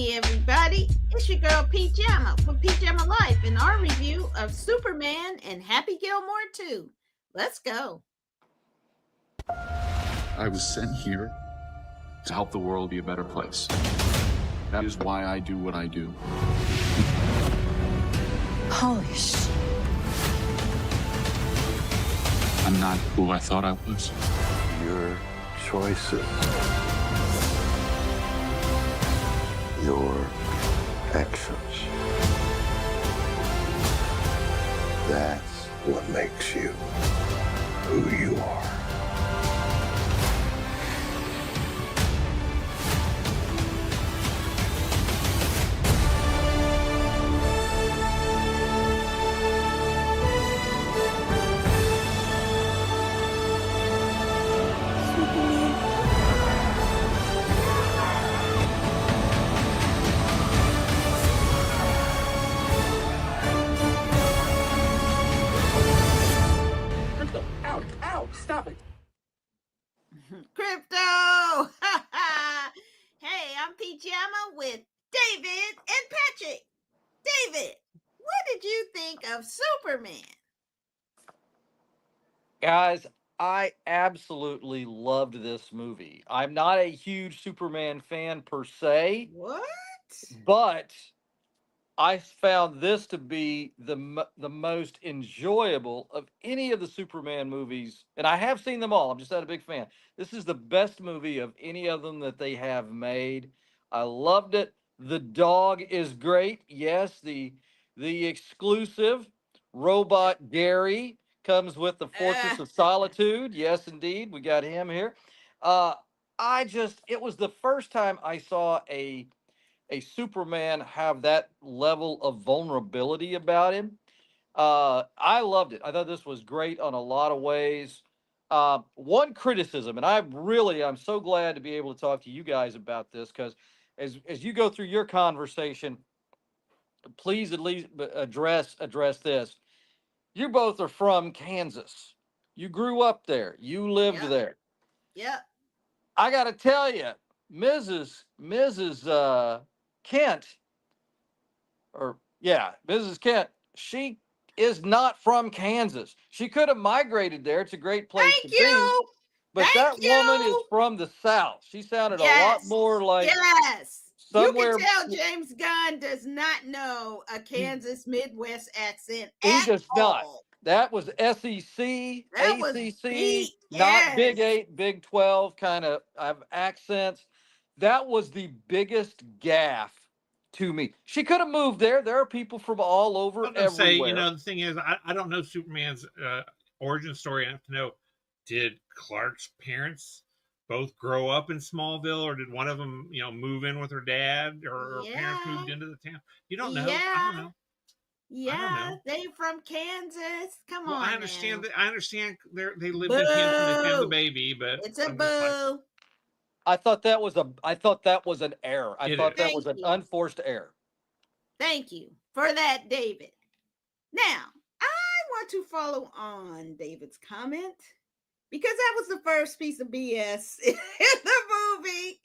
Hey everybody, it's your girl Pajama from Pajama Life and our review of Superman and Happy Gilmore 2. Let's go. I was sent here to help the world be a better place. That is why I do what I do. Holy shit. I'm not who I thought I was. Your choices. Your actions. That's what makes you who you are. Stop it. Crypto! Hey, I'm Pajama with David and Patrick. David, what did you think of Superman? Guys, I absolutely loved this movie. I'm not a huge Superman fan per se, What? but I found this to be the most enjoyable of any of the Superman movies, and I have seen them all. I'm just not a big fan. This is the best movie of any of them that they have made. I loved it. The dog is great. Yes, the exclusive robot Gary comes with the Fortress of Solitude. Yes, indeed, we got him here. Uh, it was the first time I saw a Superman have that level of vulnerability about him. I loved it. I thought this was great on a lot of ways. One criticism, and I'm so glad to be able to talk to you guys about this because as you go through your conversation, please at least address this. You both are from Kansas. You grew up there. You lived Yep. there. Yep. I got to tell you, Mrs. Kent Mrs. Kent, she is not from Kansas. She could have migrated there. It's a great place to Thank be. you. But Thank that woman is you. from the South. She sounded a lot Yes. more like Yes. You can somewhere. tell James Gunn does not know a Kansas Midwest accent He at does not. all. That was SEC, That was ACC, beat. not Big Yes. 8, Big 12 kind of accents. That was the biggest gaffe to me. She could have moved there. There are people from all over I'm gonna say, everywhere. the thing is, I don't know Superman's origin story enough to know, did Clark's parents both grow up in Smallville, or did one of them, move in with her dad, or her parents Yeah. moved into the town? You don't know. Yeah. I don't know. I don't Yeah. know. They from Kansas. Come Well, on. I understand now. that. I understand they lived in Kansas when they found the Boo. baby, but It's a I'm just like, boo. I thought that was an error. I It thought is. that was Thank an you. unforced error. Thank you for that, David. Now, I want to follow on David's comment because that was the first piece of BS in the movie.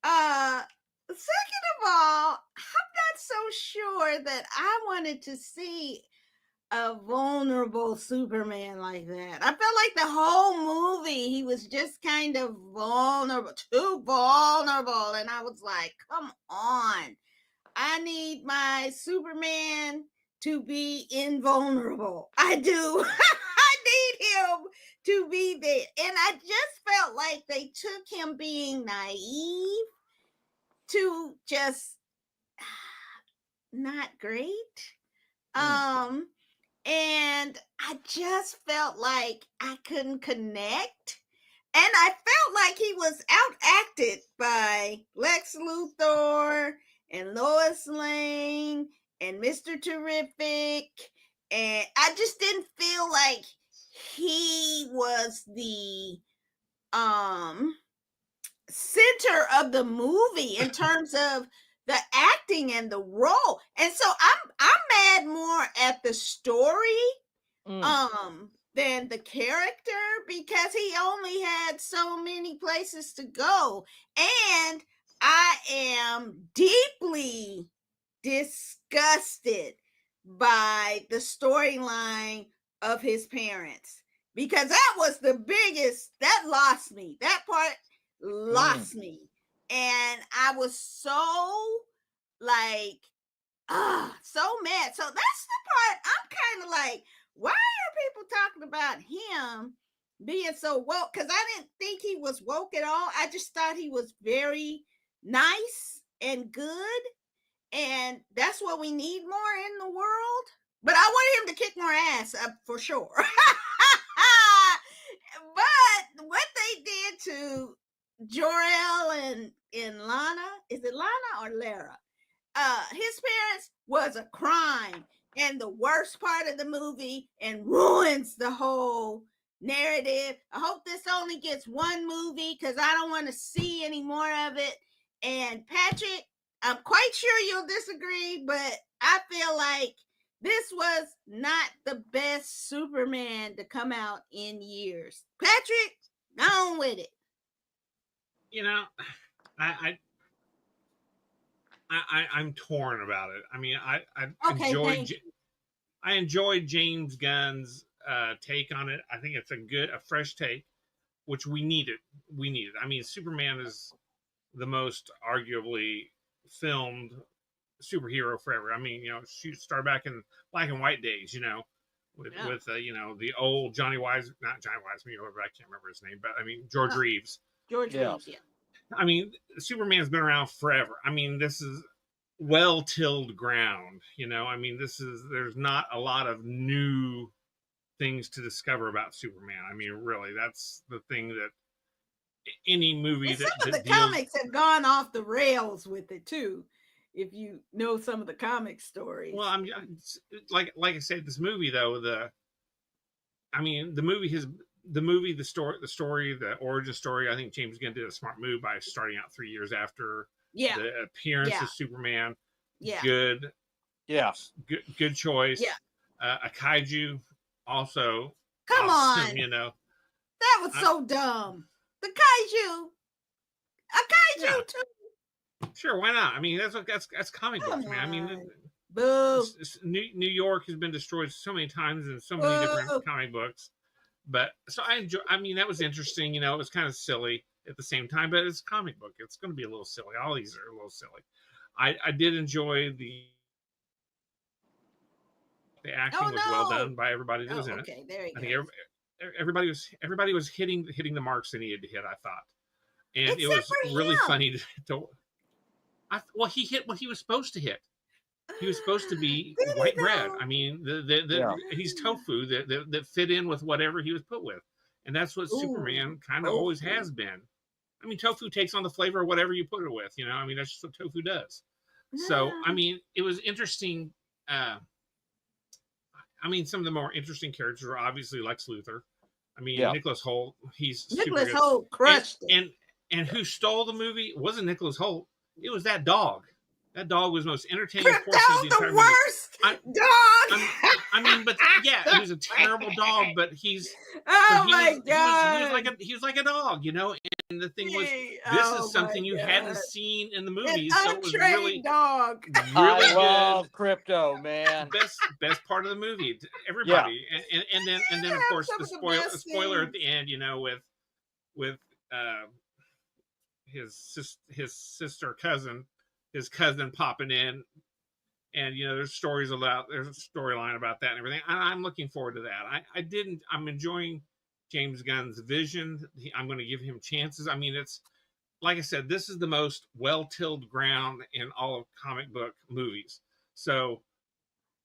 Second of all, I'm not so sure that I wanted to see a vulnerable Superman like that. I felt like the whole movie he was just kind of vulnerable, too vulnerable, and I was like, come on. I need my Superman to be invulnerable. I do. I need him to be there. And I just felt like they took him being naive to just not great. And I just felt like I couldn't connect. And I felt like he was outacted by Lex Luthor and Lois Lane and Mr. Terrific. And I just didn't feel like he was the center of the movie in terms of the acting and the role. And so I'm mad more at the story than the character because he only had so many places to go. And am deeply disgusted by the storyline of his parents, because that was the biggest, that lost me. That part lost me. And I was so like, so mad. So that's the part I'm kind of like, why are people talking about him being so woke? Because I didn't think he was woke at all. I just thought he was very nice and good. And that's what we need more in the world. But I wanted him to kick more ass, for sure. But what they did to Jor-El and Lana, is it Lana or Lara? His parents was a crime and the worst part of the movie, and ruins the whole narrative. I hope this only gets one movie because I don't want to see any more of it. And Patrick, I'm quite sure you'll disagree, but I feel like this was not the best Superman to come out in years. Patrick, go on with it. You know, I'm torn about it. I mean, Okay, I enjoyed James Gunn's take on it. I think it's a fresh take, which we needed. We needed. I mean, Superman is the most arguably filmed superhero forever. I mean, start back in black and white days, with the old Johnny Wise, not Johnny Wiseman, I can't remember his name, but I mean George Reeves. George Reeves, yeah. I mean, Superman's been around forever. I mean, this is well-tilled ground. I mean, there's not a lot of new things to discover about Superman. I mean, really, that's the thing that any movie and some of the comics have gone off the rails with it too. If you know some of the comic stories. Well, I'm like I said, this movie though, the story, the origin story. I think James Gunn did a smart move by starting out 3 years after the appearance of Superman. Yeah, good choice. Yeah, a kaiju also. Come awesome, on, that was so dumb. The kaiju, a kaiju too. Sure, why not? I mean, that's comic books, man. I mean, Boo. New York has been destroyed so many times in so many different comic books. But so I enjoy. I mean, that was interesting. It was kind of silly at the same time, but it's a comic book. It's going to be a little silly. All these are a little silly. I did enjoy the acting was well done by everybody that was in it. Okay, there you go. I think everybody was hitting the marks they needed to hit. I thought, and it was really funny to. He hit what he was supposed to hit. He was supposed to be white bread. I mean, he's tofu that fit in with whatever he was put with, and that's what Superman kind of always has been. I mean, tofu takes on the flavor of whatever you put it with. I mean, that's just what tofu does. So, I mean, it was interesting. I mean, some of the more interesting characters are obviously Lex Luthor. I mean, Nicholas Hoult. Nicholas Hoult crushed it. And who stole the movie? It wasn't Nicholas Hoult. It was that dog. That dog was the most entertaining portion of the entire movie. Worst dog. I mean, but yeah, he was a terrible dog. But he's. My God! He was like a dog, And the thing was, this is something you hadn't seen in the movies. So it was really dog. Really I love Crypto, man. Best part of the movie. Everybody, and then of course the spoiler at the end. With his sister cousin. His cousin popping in, and there's a storyline about that and everything. I'm looking forward to that. I'm enjoying James Gunn's vision. I'm going to give him chances. I mean, it's like I said, this is the most well-tilled ground in all of comic book movies. So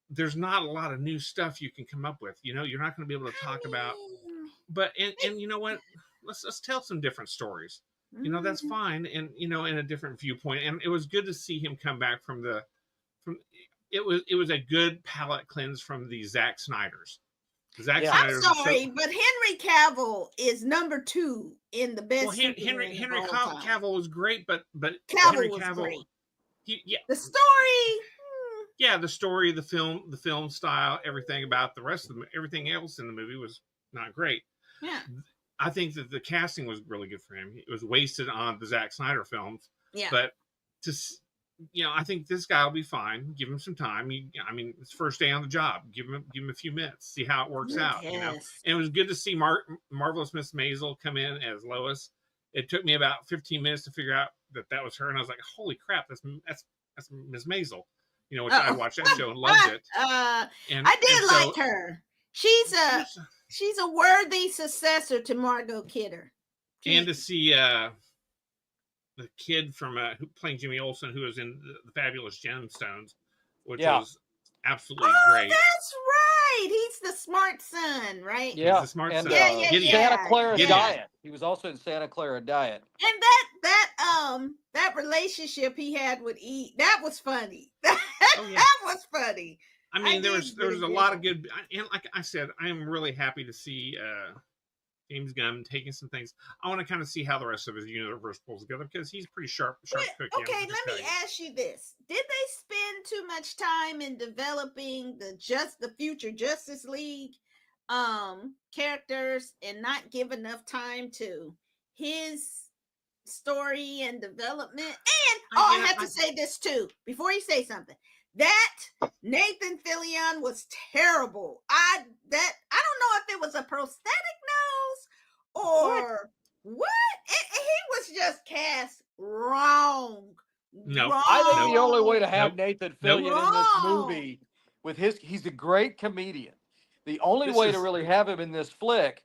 there's not a lot of new stuff you can come up with. You're not going to be able to talk about. But and you know what? Let's tell some different stories. That's fine, and in a different viewpoint. And it was good to see him come back from it was a good palate cleanse from the Zack Snyders. I'm sorry, but Henry Cavill is number 2 in the best. Well, Henry Cavill was great, but Cavill was great. The story. The story, the film style, everything about the rest of everything else in the movie was not great. Yeah. I think that the casting was really good for him. It was wasted on the Zack Snyder films. Yeah. But I think this guy will be fine. Give him some time. I mean, it's first day on the job. Give him a few minutes. See how it works out. Yes. And it was good to see Marvelous Miss Maisel come in as Lois. It took me about 15 minutes to figure out that was her, and I was like, "Holy crap, that's Miss Maisel." Which I watched that show and loved it. And I did and like her. She's a worthy successor to Margot Kidder. And to see the kid from who playing Jimmy Olsen, who was in the Fabulous Gemstones, which was absolutely great. That's right. He's the smart son, right? Yeah, he's the smart son. Santa Clara Diet. He was also in Santa Clara Diet. And that relationship he had with E, that was funny. That was funny. I mean, there was a lot of good, and like I said, I am really happy to see James Gunn taking some things. I want to kind of see how the rest of his universe pulls together, because he's pretty sharp cookie. Okay, let me ask you this: did they spend too much time in developing the future Justice League characters and not give enough time to his story and development? And I have to say this too before you say something. That Nathan Fillion was terrible. I don't know if it was a prosthetic nose or what. He was just cast wrong. No, I think the only way to have Nathan Fillion in this movie he's a great comedian. The only way to really have him in this flick,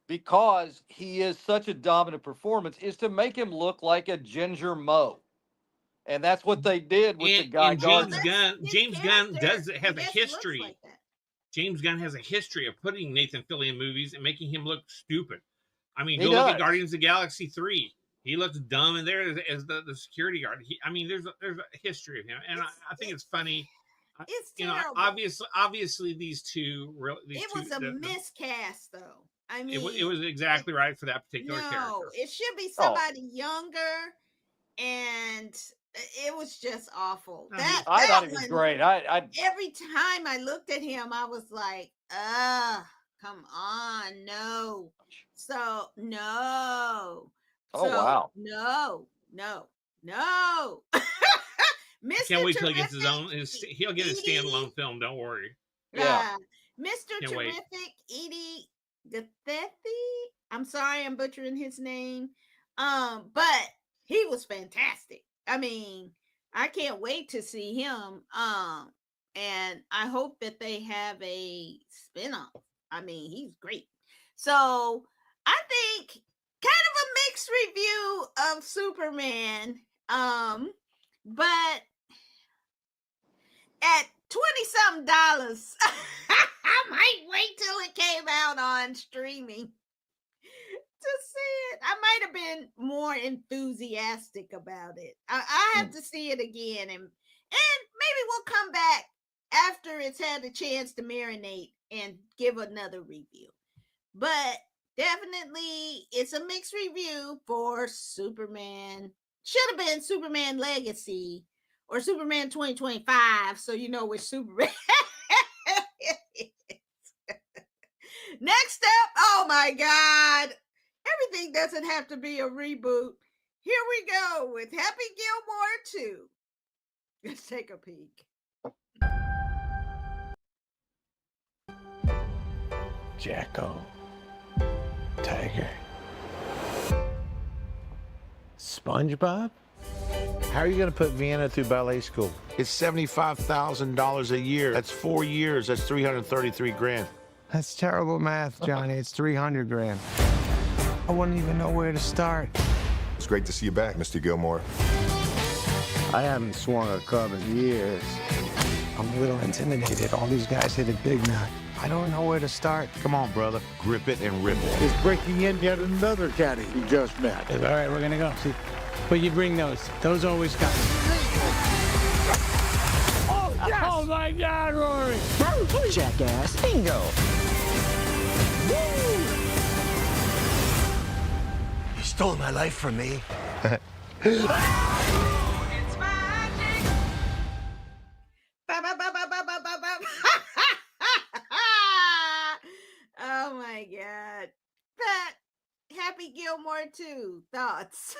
because he is such a dominant performance, is to make him look like a Ginger Mo. And that's what they did with the guy Gardner. James Gunn has a history. Like James Gunn has a history of putting Nathan Fillion in movies and making him look stupid. I mean, look at Guardians of the Galaxy 3. He looks dumb in there as the security guard. There's a history of him, and I think it's funny. It's terrible. Obviously these two. It was a miscast, though. I mean, it was exactly right for that particular character. No, it should be somebody younger, and it was just awful. I thought it was great. I every time I looked at him, I was like, come on, no. So no. Wow. No. Can't wait till he gets his own. He'll get his standalone film. Don't worry. Yeah. Mr. Terrific, Edie Gathethi. I'm sorry, I'm butchering his name. But he was fantastic. I mean, I can't wait to see him. And I hope that they have a spinoff. I mean, he's great. So I think kind of a mixed review of Superman. But at $20-something, I might wait till it came out on streaming to see it. I might have been more enthusiastic about it. I have to see it again, and maybe we'll come back after it's had a chance to marinate and give another review. But definitely, it's a mixed review for Superman. Should have been Superman Legacy or Superman 2025, so you know which Superman is. Next up, oh my God, everything doesn't have to be a reboot. Here we go with Happy Gilmore 2. Let's take a peek. Jacko. Tiger. SpongeBob? How are you going to put Vienna through ballet school? It's $75,000 a year. That's 4 years. That's 333 grand. That's terrible math, Johnny. It's 300 grand. I wouldn't even know where to start. It's great to see you back, Mr. Gilmore. I haven't swung a club in years. I'm a little intimidated. All these guys hit it big now. I don't know where to start. Come on, brother. Grip it and rip it. He's breaking in yet another caddy you just met. All right, we're going to go. See, but you bring those. Those always count. Oh, yes! Oh, my God, Rory. Jackass. Bingo. Woo! You stole my life from me. Oh my God. Pat, Happy Gilmore 2, thoughts?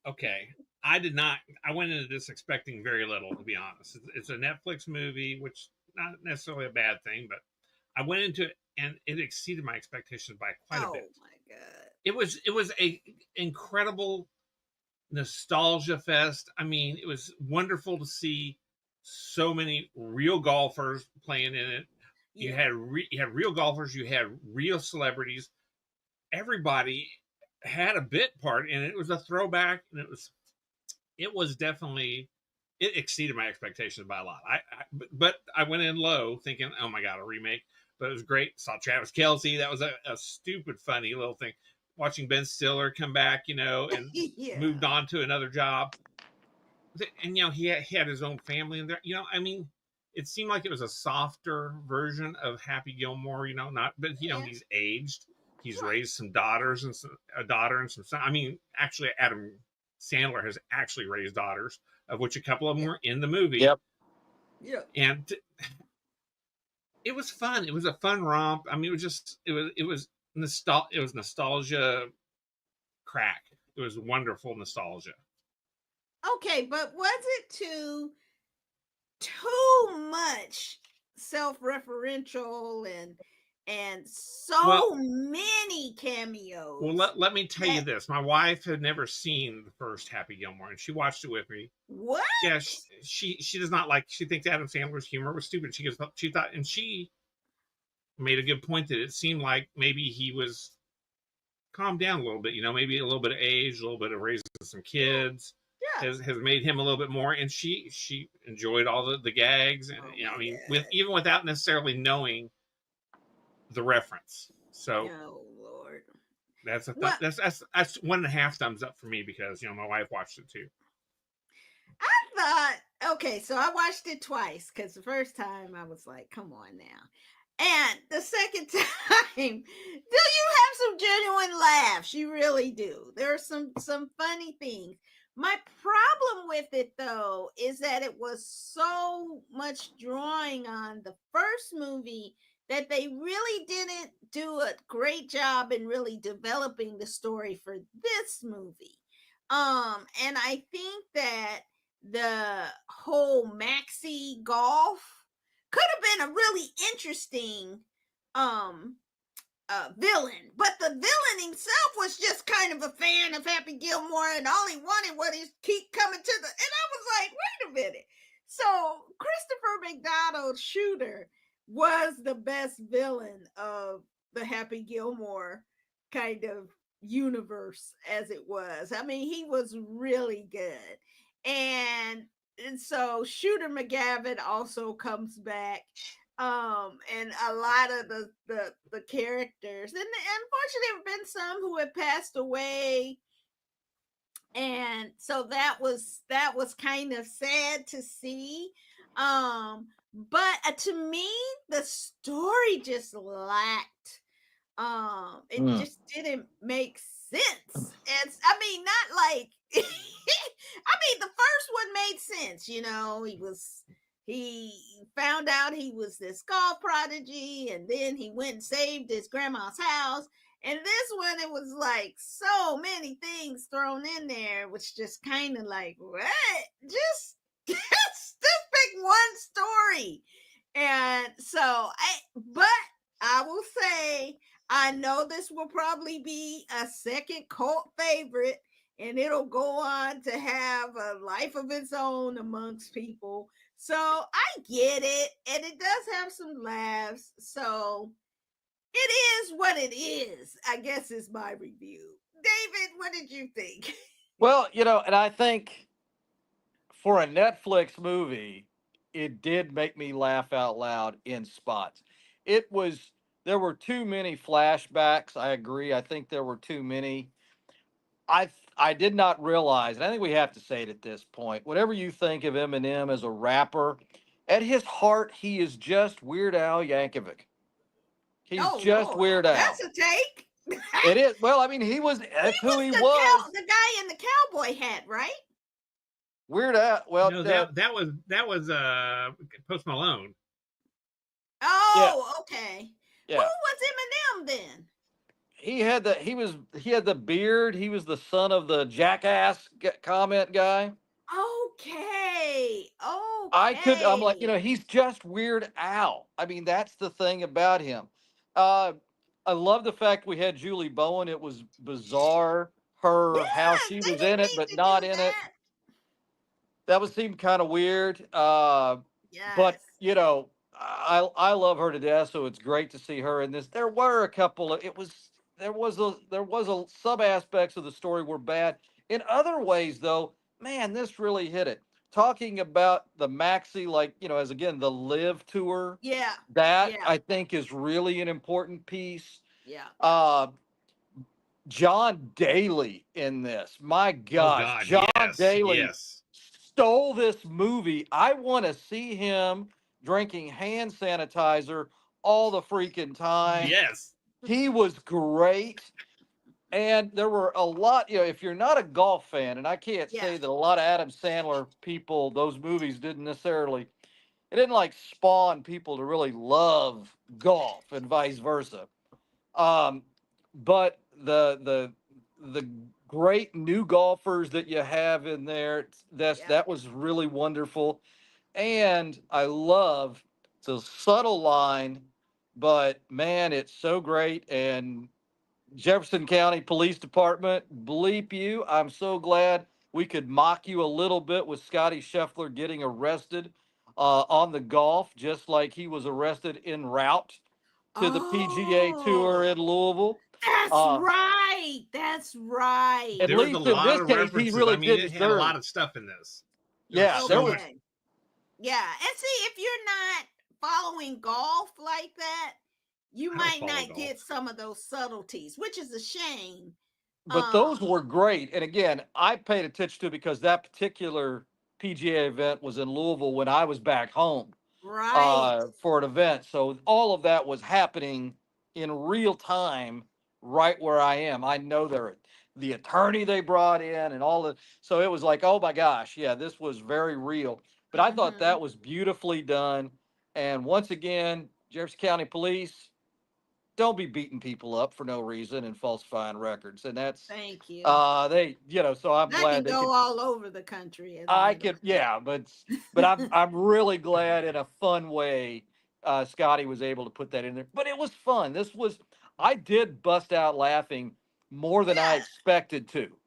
Okay. I did not. I went into this expecting very little, to be honest. It's a Netflix movie, which not necessarily a bad thing, but I went into it and it exceeded my expectations by quite a Oh bit. my god. It was a incredible nostalgia fest. I mean, it was wonderful to see so many real golfers playing in it. Yeah. You had real golfers, you had real celebrities. Everybody had a bit part in it. It was a throwback, and it was definitely it exceeded my expectations by a lot. But I went in low thinking, oh my god, a remake. But it was great. Saw Travis Kelsey. That was a stupid funny little thing. Watching Ben Stiller come back, and Yeah. moved on to another job. And he had his own family in there. I mean, it seemed like it was a softer version of Happy Gilmore. Not, but Yeah. he's aged. He's Right. raised some daughters and a daughter and some son. I mean, actually, Adam Sandler has actually raised daughters, of which a couple of them were in the movie. Yep. Yeah. And it was fun. It was a fun romp. I mean, it was nostalgia crack. It was wonderful nostalgia. Okay, but was it too much self-referential and so many cameos? Well, let me tell you this. My wife had never seen the first Happy Gilmore, and she watched it with me. What? Yeah, she does not like. She thinks Adam Sandler's humor was stupid. She thought, and she made a good point that it seemed like maybe he was calmed down a little bit. Maybe a little bit of age, a little bit of raising some kids. Yeah. Has made him a little bit more, and she enjoyed all the gags, and I mean, even without necessarily knowing the reference. So, oh Lord, that's 1.5 thumbs up for me because my wife watched it too. I thought, okay, so I watched it twice because the first time I was like, come on now. And the second time, do you have some genuine laughs? You really do. There are some funny things. My problem with it though is that it was so much drawing on the first movie that they really didn't do a great job in really developing the story for this movie. And I think that the whole maxi golf could have been a really interesting villain, but the villain himself was just kind of a fan of Happy Gilmore, and all he wanted was to keep coming to the. And I was like, wait a minute. So Christopher McDonald Shooter was the best villain of the Happy Gilmore kind of universe as it was. I mean, he was really good, and so Shooter McGavin also comes back, and a lot of the characters, and unfortunately there have been some who have passed away, and so that was kind of sad to see. But to me the story just lacked, it just didn't make sense. And I mean, not like I mean, the first one made sense. He found out he was this golf prodigy, and then he went and saved his grandma's house. And this one, it was like so many things thrown in there, which just kind of like, what? Just pick one story. And so but I will say, I know this will probably be a second cult favorite, and it'll go on to have a life of its own amongst people. So I get it, and it does have some laughs. So it is what it is, I guess, is my review. David, what did you think? Well, and I think for a Netflix movie, it did make me laugh out loud in spots. There were too many flashbacks. I agree. I think there were too many. I did not realize, and I think we have to say it at this point. Whatever you think of Eminem as a rapper, at his heart, he is just Weird Al Yankovic. He's just Lord, Weird Al. that's a take. It is. Well, I mean, that's who he was. The guy in the cowboy hat, right? Weird Al. Well, no, that was Post Malone. Oh, yeah. Okay. Yeah. Who was Eminem then? he had the beard. He was the son of the jackass comment guy. Okay. I'm like, Okay. he's just Weird Al. I mean, that's the thing about him. Uh, I love the fact we had Julie Bowen. It was bizarre how Yes, she they was in didn't it, need but to do not in it. that. That would seem kind of weird. But Yes. I love her to death, so it's great to see her in this. There were a couple of there was a some aspects of the story were bad. In other ways, though, man, this really hit it. Talking about the Maxi, like as again the live tour, Yeah. that Yeah. I think is really an important piece. Yeah. Uh, John Daly in this. My Oh gosh, God, John yes, Daly yes, stole this movie. I want to see him drinking hand sanitizer all the freaking time. yes. He was great. And there were a lot, if you're not a golf fan, and I can't Yeah. say that a lot of Adam Sandler people, those movies it didn't like spawn people to really love golf and vice versa. Um, but the great new golfers that you have in there, Yeah. that was really wonderful. And I love it's a subtle line, but man, it's so great. And Jefferson County Police Department, bleep you. I'm so glad we could mock you a little bit with Scotty Scheffler getting arrested on the golf, just like he was arrested en route to the PGA Tour Oh, in Louisville. that's Uh, right. That's right. at There was a least in lot this of case, he references. I really mean, did it had a deserve. lot of stuff in this. There was Yeah, there so was. much. Okay. Yeah. And see, if you're not following golf like that, you I don't might follow not golf. get some of those subtleties, which is a shame. But those Um, were great. And again, I paid attention to it because that particular PGA event was in Louisville when I was back home right. for an event. So all of that was happening in real time, right where I am. I know the attorney they brought in and all the. So it was like, oh my gosh, yeah, this was very real. But I thought Hmm. that was beautifully done. And once again, Jefferson County Police, don't be beating people up for no reason and falsifying records. And that's Thank you. so I'm That glad can they go could. all over the country, as a I matter of could, fact. yeah, but I'm really glad in a fun way. Scotty was able to put that in there, but it was fun. I did bust out laughing more than I Yeah. expected to.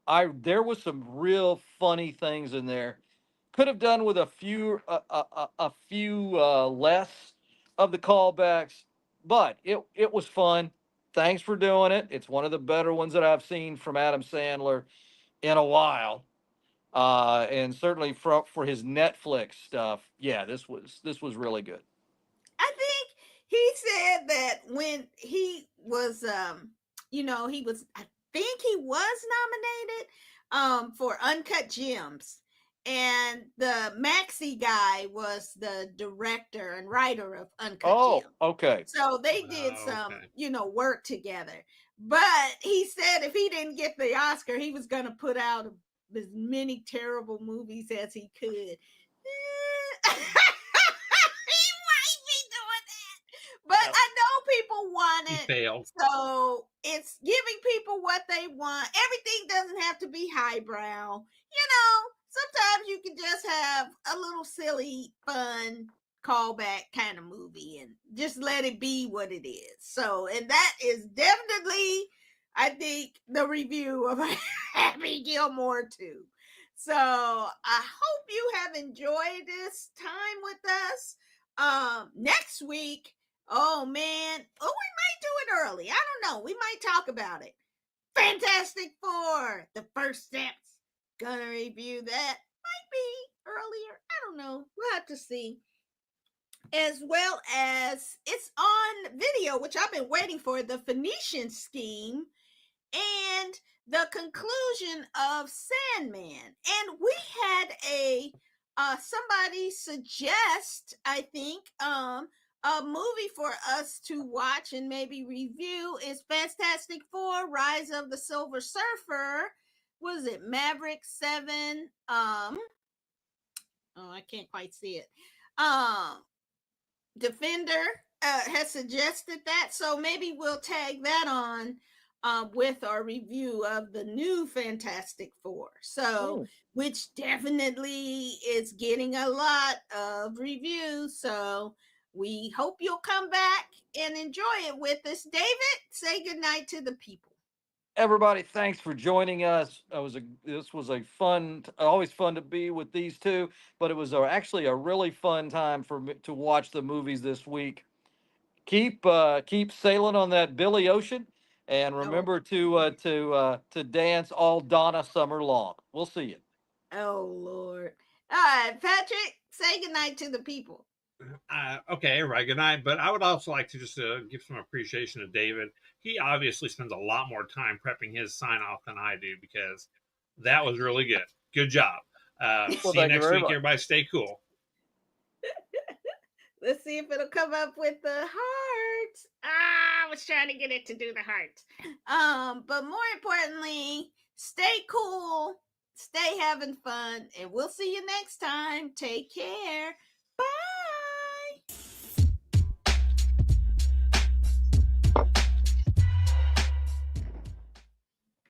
There was some real funny things in there. Could have done with a few less of the callbacks, but it was fun. Thanks for doing it. It's one of the better ones that I've seen from Adam Sandler in a while. And certainly for his Netflix stuff, yeah, this was really good. I think he said that when he was he was I think he was nominated for Uncut Gems. And the Maxi guy was the director and writer of Uncut Oh, Gems. okay. So they did Oh, some, okay. work together. But he said if he didn't get the Oscar, he was going to put out as many terrible movies as he could. He might be doing that. But Yeah. I know people want He it. failed. So it's giving people what they want. Everything doesn't have to be highbrow. Sometimes you can just have a little silly, fun callback kind of movie and just let it be what it is. So, and that is definitely, I think, the review of Happy Gilmore too. So I hope you have enjoyed this time with us. Next week, oh man, we might do it early. I don't know. We might talk about it. Fantastic Four, the first steps. Gonna review that. Might be earlier. I don't know. We'll have to see. As well as it's on video, which I've been waiting for, the Phoenician scheme and the conclusion of Sandman. And we had somebody suggest, I think, a movie for us to watch and maybe review is Fantastic Four: Rise of the Silver Surfer. Was it Maverick 7? Oh, I can't quite see it. Um Defender has suggested that, so maybe we'll tag that on with our review of the new Fantastic Four. So, Mm. which definitely is getting a lot of reviews. So, we hope you'll come back and enjoy it with us. David, say goodnight to the people. Everybody, thanks for joining us. This was a fun, always fun to be with these two, but it was actually a really fun time for me to watch the movies this week. Keep sailing on that Billy Ocean, and Oh, remember to dance all Donna summer long. We'll see you. oh Lord. All right, Patrick, say goodnight to the people. Okay, right. Good night. But I would also like to just give some appreciation to David. He obviously spends a lot more time prepping his sign off than I do because that was really good. Good job. Well, See you thank you next very week, much. everybody. Stay cool. Let's see if it'll come up with the hearts. I was trying to get it to do the hearts. But more importantly, stay cool, stay having fun, and we'll see you next time. Take care.